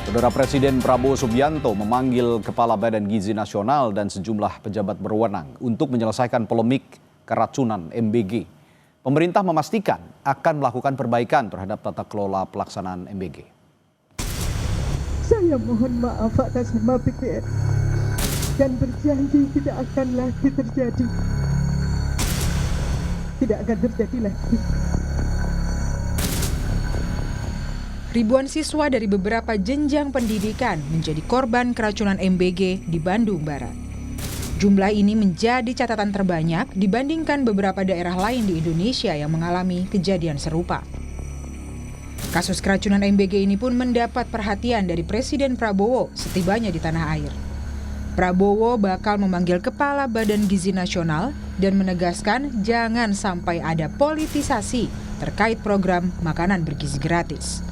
Saudara Presiden Prabowo Subianto memanggil Kepala Badan Gizi Nasional dan sejumlah pejabat berwenang untuk menyelesaikan polemik keracunan MBG. Pemerintah memastikan akan melakukan perbaikan terhadap tata kelola pelaksanaan MBG. Saya mohon maaf atas nama BGN dan berjanji tidak akan lagi terjadi. Tidak akan terjadi lagi. Ribuan siswa dari beberapa jenjang pendidikan menjadi korban keracunan MBG di Bandung Barat. Jumlah ini menjadi catatan terbanyak dibandingkan beberapa daerah lain di Indonesia yang mengalami kejadian serupa. Kasus keracunan MBG ini pun mendapat perhatian dari Presiden Prabowo setibanya di tanah air. Prabowo bakal memanggil Kepala Badan Gizi Nasional dan menegaskan jangan sampai ada politisasi terkait program makanan bergizi gratis.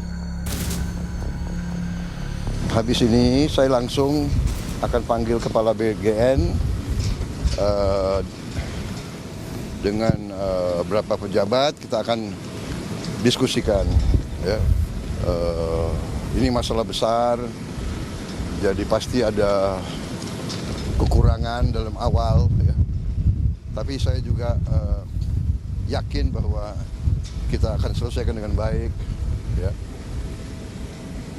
Habis ini saya langsung akan panggil Kepala BGN dengan beberapa pejabat, kita akan diskusikan. Ya. Ini masalah besar, jadi pasti ada kekurangan dalam awal. Ya. Tapi saya juga yakin bahwa kita akan selesaikan dengan baik. Ya.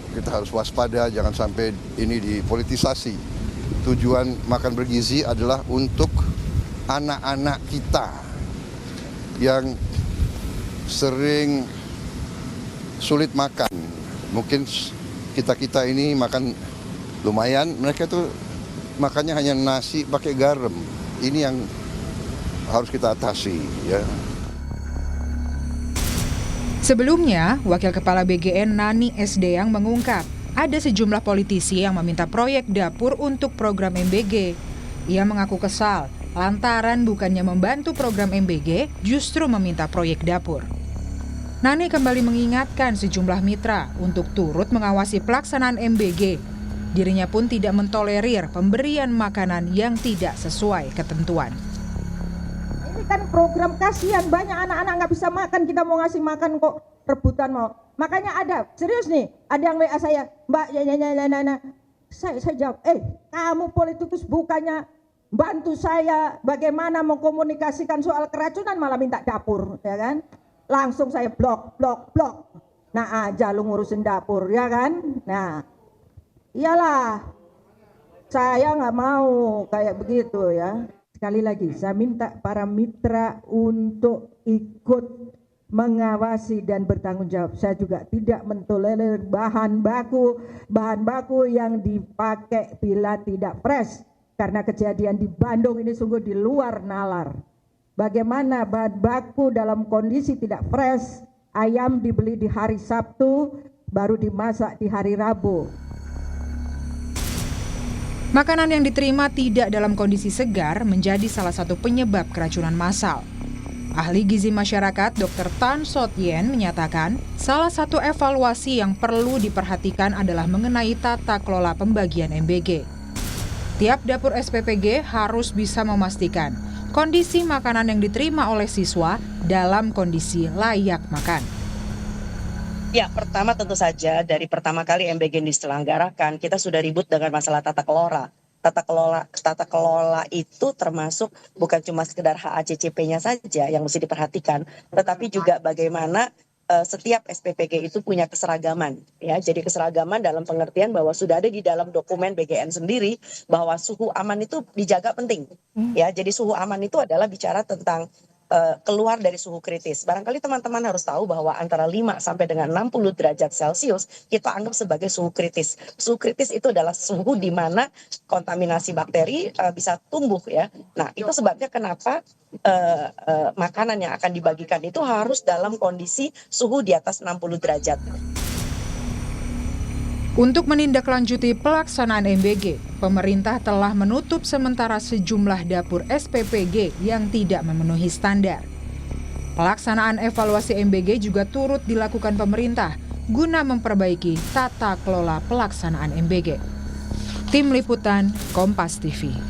Kita harus waspada, jangan sampai ini dipolitisasi. Tujuan makan bergizi adalah untuk anak-anak kita yang sering sulit makan. Mungkin kita ini makan lumayan, mereka tuh makannya hanya nasi pakai garam. Ini yang harus kita atasi, ya. Sebelumnya, Wakil Kepala BGN Nani Esdeyang mengungkap ada sejumlah politisi yang meminta proyek dapur untuk program MBG. Ia mengaku kesal lantaran bukannya membantu program MBG, justru meminta proyek dapur. Nani kembali mengingatkan sejumlah mitra untuk turut mengawasi pelaksanaan MBG. Dirinya pun tidak mentolerir pemberian makanan yang tidak sesuai ketentuan. Kan program kasihan, banyak anak-anak nggak bisa makan, kita mau ngasih makan kok rebutan mau. Makanya ada, serius nih, ada yang WA saya, Mbak, saya jawab, kamu politikus bukannya bantu saya bagaimana mengkomunikasikan soal keracunan, malah minta dapur, ya kan? Langsung saya blok. Nah aja lu ngurusin dapur, ya kan? Nah, iyalah, saya nggak mau kayak begitu ya. Sekali lagi, saya minta para mitra untuk ikut mengawasi dan bertanggung jawab. Saya juga tidak mentolerir bahan baku yang dipakai bila tidak fresh. Karena kejadian di Bandung ini sungguh di luar nalar. Bagaimana bahan baku dalam kondisi tidak fresh, ayam dibeli di hari Sabtu, baru dimasak di hari Rabu. Makanan yang diterima tidak dalam kondisi segar menjadi salah satu penyebab keracunan massal. Ahli gizi masyarakat Dr. Tan Sot Yen menyatakan salah satu evaluasi yang perlu diperhatikan adalah mengenai tata kelola pembagian MBG. Tiap dapur SPPG harus bisa memastikan kondisi makanan yang diterima oleh siswa dalam kondisi layak makan. Ya, pertama tentu saja dari pertama kali MBG diselenggarakan, kita sudah ribut dengan masalah tata kelola. Tata kelola itu termasuk bukan cuma sekedar HACCP-nya saja yang mesti diperhatikan, tetapi juga bagaimana setiap SPPG itu punya keseragaman. Ya, jadi keseragaman dalam pengertian bahwa sudah ada di dalam dokumen BGN sendiri bahwa suhu aman itu dijaga penting. Ya, jadi suhu aman itu adalah bicara tentang keluar dari suhu kritis. Barangkali teman-teman harus tahu bahwa antara 5 sampai dengan 60 derajat Celcius kita anggap sebagai suhu kritis. Suhu kritis itu adalah suhu di mana kontaminasi bakteri bisa tumbuh ya. Nah, itu sebabnya kenapa makanan yang akan dibagikan itu harus dalam kondisi suhu di atas 60 derajat. Untuk menindaklanjuti pelaksanaan MBG, pemerintah telah menutup sementara sejumlah dapur SPPG yang tidak memenuhi standar. Pelaksanaan evaluasi MBG juga turut dilakukan pemerintah guna memperbaiki tata kelola pelaksanaan MBG. Tim Liputan Kompas TV.